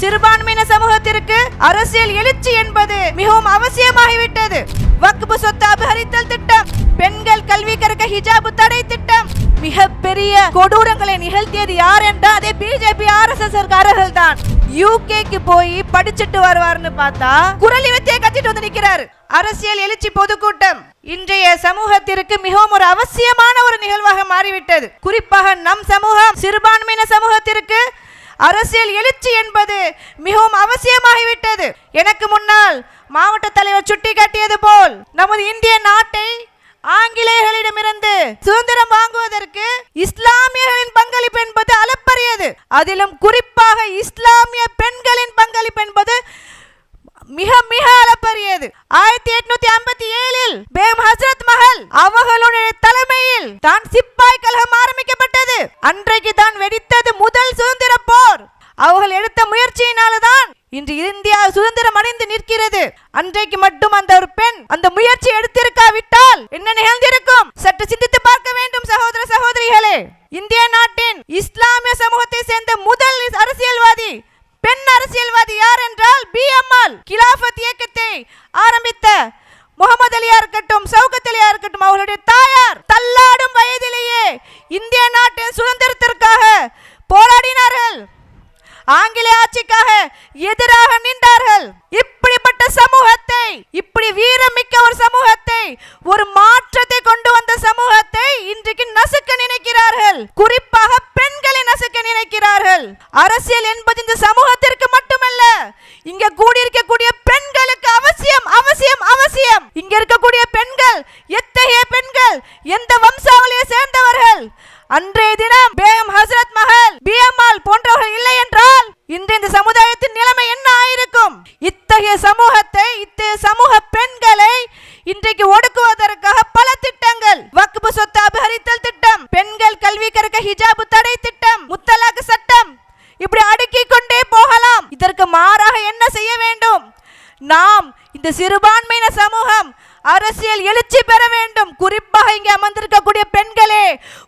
சிறுபான்மையின சமூகத்திற்கு அரசியல் எழுச்சி என்பது மிகவும் அவசியமாகிவிட்டது. வக்பு சொத்து அபகரித்தல் திட்டம், பெண்கள் கல்வி கற்க ஹிஜாபு தடை திட்டம், மிகப்பெரிய கொடூரங்களை நிகழ்த்தியது யார் என்றால் அதே பிஜேபி RSS காரர்கள் தான். யூகேக்கு போய் படிச்சுட்டு வருவார்னு பார்த்தா குரலி வித்தையை கத்திட்டு வந்து நிக்கிறாரு. அரசியல் எழுச்சி பொதுக்கூட்டம் இன்றைய சமூகத்திற்கு மிகவும் ஒரு அவசியமான ஒரு நிகழ்வாக மாறிவிட்டது. குறிப்பாக நம் சமூகம் சிறுபான்மையின சமூகத்திற்கு அரசியல் எழுச்சி என்பது மிகவும் அவசியமாகிவிட்டது. எனக்கு முன்னால் மாவட்ட தலைவர் சுட்டிக்காட்டியது போல் நமது இந்திய நாட்டை ஆங்கிலேயர்களிடமிருந்து சுதந்திரம் வாங்குவதற்கு இஸ்லாமியர்களின் பங்களிப்பு என்பது அளப்பரியது. அதிலும் குறிப்பாக இஸ்லாமிய பெண்களின் பங்களிப்பு என்பது மிக மிக அளப்பரியது. 1857 பேகம் ஹசரத் மஹல் அவர்களுடைய தலைமையில் தான் சிப்பாய் கழகம் ஆரம்பிக்கப்பட்டது. அன்றைக்கு தான் வெடித்தது முதல் சுதந்திர போர். அவர்கள் எடுத்த முயற்சியினால்தான் இன்று இந்தியா சுதந்திரம் அடைந்து நிற்கிறது. அன்றைக்கு மட்டும் அந்த ஒரு பெண் அந்த முயற்சி எடுத்திருக்காவிட்டால் என்ன நிகழ்ந்திருக்கும்? சற்று சிந்தித்து பார்க்க வேண்டும் சகோதர சகோதரிகளே. இந்திய நாட்டின் இஸ்லாமிய சமூகத்தை சேர்ந்த முதல் அரசியல்வாதி பெண் அரசியல்வாதி யார் என்றால் பிஎம்ஆல் கிலாஃபத் இயக்கத்தை ஆரம்பித்த முகமது அலியா இருக்கட்டும், சௌகத் அலியா இருக்கட்டும், அவர்களுடைய தாயார் தள்ளாடும் வயதிலேயே இந்திய நாட்டின் சுதந்திரத்திற்காக போராடினார்கள். ஆங்கிலேய ஆட்சிக்காக எதிராக நின்றார்கள். இப்படிப்பட்ட சமூகத்தை, இப்படி வீரமிக்க ஒரு சமூகத்தை, ஒரு மாற்றத்தை கொண்டு வந்த சமூகத்தை இன்றைக்கு நசுக்க நினைக்கிறார்கள். குறிப்பாக பெண்களை நசுக்க நினைக்கிறார்கள். அரசியல் என்பது இந்த சமூகத்திற்கு மட்டுமல்ல, இங்க கூடியிருக்கக்கூடிய பெண்களுக்கு அவசியம் அவசியம் அவசியம். இங்க இருக்கக்கூடிய பெண்கள் எத்தகைய பெண்கள், எந்த வம்சாவளியை சேர்ந்தவர்கள்? அன்றைய தினம் பேகம் ஹசரத் மஹல் பிஎம்ஆல் போன்றவர்கள் இல்லை என்றால் இன்று இந்த சமுதாயத்தின் நிலைமை என்ன ஆயிருக்கும்? இத்தகைய சமூகத்தை, இத்தகைய சமூக பெண்களை இன்றைக்கு ஒடுக்குவதற்காக பல திட்டங்கள், வக்பு சொத்து அபகரித்தல் திட்டம், பெண்கள் கல்வி கற்க ஹிஜாபு தடை திட்டம், முத்தலாக் சட்டம், இப்படி அடுக்கிக் கொண்டே போகலாம். இதற்கு மாறாக என்ன செய்ய வேண்டும்? நாம் இந்த சிறுபான்மையின சமூகம் அரசியல் எழுச்சி பெற வேண்டும். குறிப்பாக இங்கே அமர்ந்திருக்கக்கூடிய பெண்களே,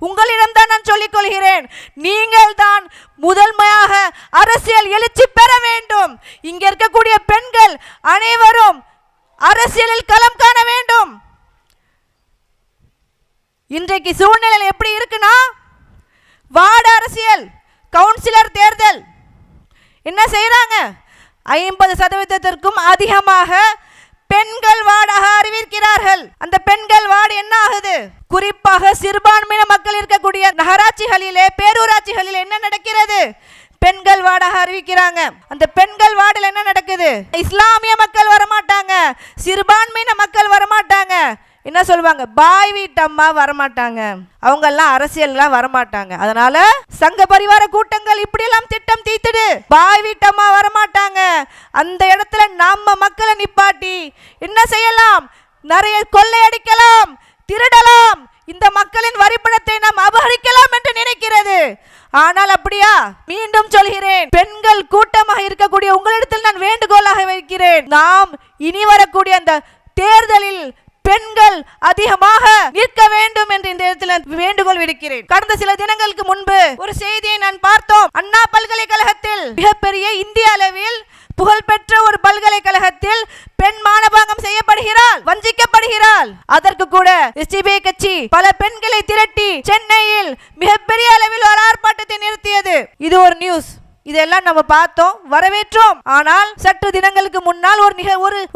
உங்களிடம் தான் நான் சொல்லிக் கொள்கிறேன், நீங்கள் தான் முதன்மையாக அரசியல் எழுச்சி பெற வேண்டும். இங்க இருக்கக்கூடிய பெண்கள் அனைவரும் அரசியலில் களம் காண வேண்டும். இன்றைக்கு சூழ்நிலை எப்படி இருக்குன்னா, வார்டு அரசியல், கவுன்சிலர் தேர்தல் என்ன செய்யறாங்க? 50% அதிகமாக பெண்கள் வார்டாக அறிவிக்கிறார்கள். அந்த பெண்கள் வார்டு என்ன ஆகுது? குறிப்பாக சிறுபான்மையின மக்கள் இருக்கக்கூடிய நகராட்சிகளிலே, பேரூராட்சிகளிலே என்ன நடக்கிறது? பெண்கள் வார்டாக அறிவிக்கிறாங்க. அந்த பெண்கள் வார்டில் என்ன நடக்குது? இஸ்லாமிய மக்கள் வரமாட்டாங்க, சிறுபான்மையின மக்கள் வரமாட்டாங்க. என்ன சொல்லுவாங்க? பாய் வீட்டம்மா வரமாட்டாங்க, அவங்க எல்லாம் அரசியல்லாம் வரமாட்டாங்க. அதனால சங்க பரிவார கூட்டங்கள் இப்படி எல்லாம் திட்டம் தீத்துடு, பாய் வீட்டம்மா வரமாட்டாங்க. அந்த இடத்துல நம்ம மக்களை நிப்பாட்டி என்ன செய்யலாம்? நிறைய கொள்ளையடிக்கலாம், திருடலாம், இந்த மக்களின் வரிப்பணத்தை நாம் அபகரிக்கலாம் என்று நினைக்கிறது. ஆனால் அப்படியா? மீண்டும் சொல்கிறேன், பெண்கள் கூட்டமாக இருக்கக்கூடிய உங்களிடத்தில் நான் வேண்டுகோளாக வைக்கிறேன், நாம் இனி வரக்கூடிய அந்த தேர்தலில் பெண்கள் அதிகமாக நிற்க வேண்டும் என்று இந்த இடத்தில் வேண்டுகோள் விடுக்கிறேன். கடந்த சில தினங்களுக்கு முன்பு ஒரு செய்தியை நான் பார்த்தோம். அண்ணா பல்கலைக்கழகத்தில், மிகப்பெரிய இந்திய அளவில் புகழ்பெற்ற ஒரு பல்கலைக்கழகத்தில் பெண் மானபாங்கம் செய்யப்படுகிறாள், வஞ்சிக்கப்படுகிறாள். அதற்கு கூட எஸ்டிபிஐ கட்சி பல பெண்களை திரட்டி சென்னையில் மிகப்பெரிய அளவில் ஒரு ஆர்ப்பாட்டத்தை நிறுத்தியது. இது ஒரு நியூஸ். இதெல்லாம் நம்ம பார்த்தோம், வரவேற்றோம். ஆனால் சற்று தினங்களுக்கு முன்னால்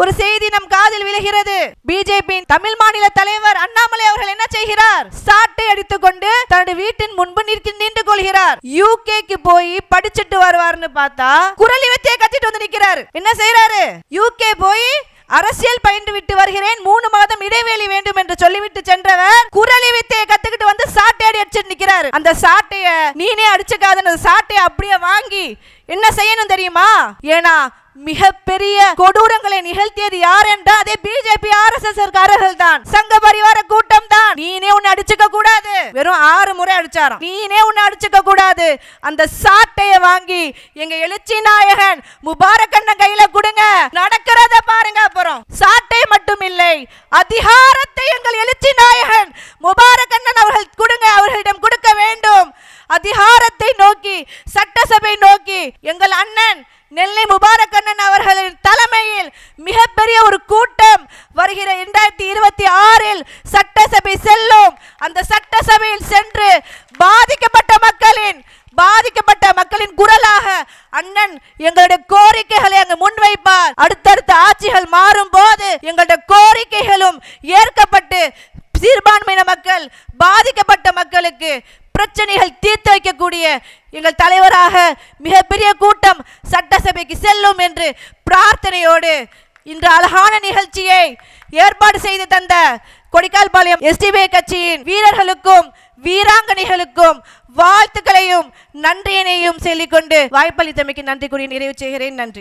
ஒரு செய்தி நம் காதில் விழுகிறது. பிஜேபி தமிழ் மாநில தலைவர் அண்ணாமலை அவர்கள் என்ன செய்கிறார்? சாட்டை அடித்துக் கொண்டு தன்னுடைய வீட்டின் முன்பு நின்று கொள்கிறார். யூகேக்கு போய் படிச்சுட்டு வருவார்னு பார்த்தா குரலி வித்தையை கத்திட்டு வந்து நிற்கிறாரு. என்ன செய்யறாரு? யூகே போய் அரசியல் பயின்று விட்டு வருகிறேன், 3 மாதம் இடைவேளை வேண்டும் என்று சொல்லிவிட்டு சென்றவர் குரலி வித்தையை கத்துக்கிட்டு வந்து சாட்டையடி அடிச்சு நிற்கிறாரு. அந்த சாட்டைய நீனே அடிச்சுக்காத, அந்த சாட்டையை அப்படியே வாங்கி என்ன செய்யணும் தெரியுமா? ஏன்னா மிகப்பெரிய கொடூரங்களை நிகழ்த்தியது யார் என்றால் அதே பிஜேபி RSS காரர்கள் தான், சங்க பரிவார கூட்டம் தான். நீனே உன்னை அடிச்சுக்க கூடாது, வெறும் 6 முறை அடிச்சாராம். நீனே உன்னை அடிச்சுக்க கூடாது, அந்த சாட்டையை வாங்கி எங்க எழுச்சி நாயகன் முபாரக் அண்ணன் கையில கொடுங்க, நடக்கிறத பாருங்க. அப்புறம் சாட்டை மட்டும் இல்லை, அதிகாரத்தை எங்கள் எழுச்சி நாயகன் முபாரக் அண்ணன் அவர்கள் கொடுங்க, அவர்களிடம் கொடுக்க வேண்டும். அதிகாரத்தை நோக்கி, சட்டசபை நோக்கி எங்கள் அண்ணன் நெல்லை முபாரக் அண்ணன் அவர்களின் தலைமையில் மிகப்பெரிய ஒரு கூட்டம் வருகிற 2026 சட்டசபை செல்லும். அந்த சட்டசபையில் சென்று பாதிக்கப்பட்ட மக்களின் குரலாக அண்ணன் எங்களுடைய கோரிக்கைகளை அங்கு முன்வைப்பார். அடுத்தடுத்த ஆட்சிகள் மாறும் போது எங்களுடைய கோரிக்கைகளும் ஏற்கப்பட்டு சிறுபான்மையின மக்கள், பாதிக்கப்பட்ட மக்களுக்கு பிரச்சனைகள் தீர்த்து வைக்கக்கூடிய எங்கள் தலைவராக மிகப்பெரிய கூட்டம் சட்டசபைக்கு செல்லும் என்று பிரார்த்தனையோடு இன்று அழகான நிகழ்ச்சியை ஏற்பாடு செய்து தந்த கொடிக்கால்பாளையம் SDPI கட்சியின் வீரர்களுக்கும் வீராங்கனைகளுக்கும் வாழ்த்துக்களையும் நன்றியினையும் சொல்லிக்கொண்டு வாய்ப்பளித்தமைக்கு நன்றி கூறி நிறைவு செய்கிறேன். நன்றி.